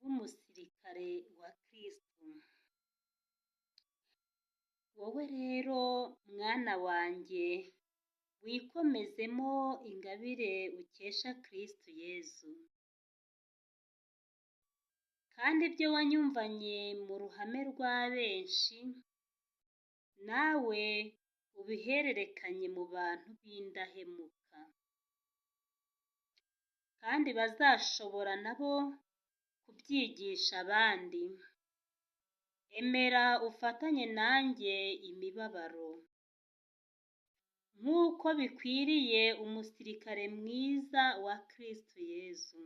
nk'umusirikare wa Kristo. Wowe rero mwana wanjye, wikomezemo ingabire ukesha Kristo Yezu, kandi ibyo wanyumvanye mu ruhame rwa benshi, nawe ubihererekanye mu bantu b'indahemuka, kandi bazashobora nabo kubyigisha abandi. Emera ufatanye nanjye imibabaro, nk'uko bikwiriye umusirikare mwiza wa Kristo Yezu.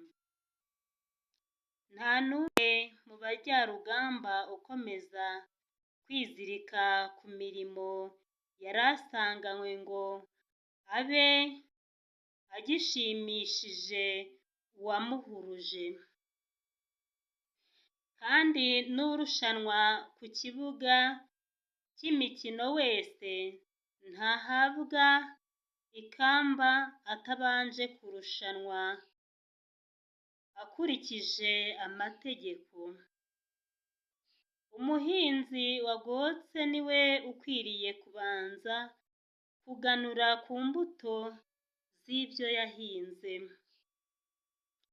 Nta n'umwe mu bajyarugamba ukomeza kwizirika ku mirimo yari asanganywe ngo abe agishimishije uwamuhuruje. Kandi n'urushanwa ku kibuga cy'imikino wese ntahabwa ikamba atabanje kurushanwa akurikije amategeko. Umuhinzi wagotse niwe ukwiriye kubanza kuganura ku mbuto z'ibyo yahinze.